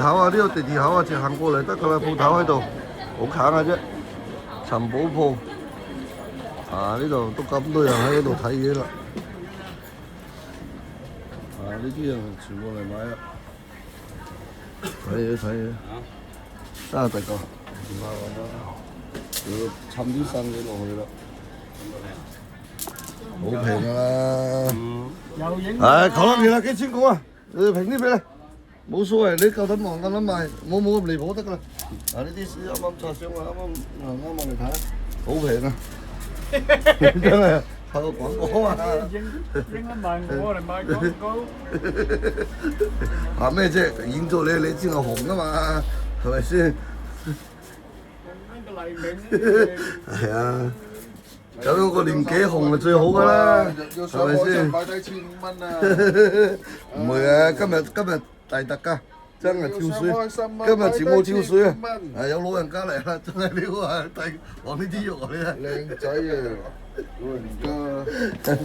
口啊，呢個地鐵口啊，直行過嚟得㗎啦，鋪頭喺度，好近嘅啫。尋寶鋪啊，呢度都咁多人喺嗰度睇嘢啦。啊，呢啲人全部嚟買啊！睇嘢睇嘢，得啊，大哥，電話揾啦，要沉啲新嘅落去啦。好平㗎啦！唉，求得你啦，幾錢講啊？平啲俾你，冇所謂，你夠膽望夠膽賣，冇咁離譜得㗎啦。啊，呢啲啱啱插上啊，啱嚟睇，好平啊！真係拍個廣告啊！應該賣我嚟賣廣告。話咩啫？演咗你先係紅㗎嘛，係咪先？個黎明。係啊。有嗰個年紀紅係最好㗎啦，係咪先？買低1500啊！唔會嘅，今日大特價，真係跳水。今日全部跳水啊！係有老人家嚟啦，真係呢個係第黃呢啲肉啊！你睇。靚仔啊，老人家。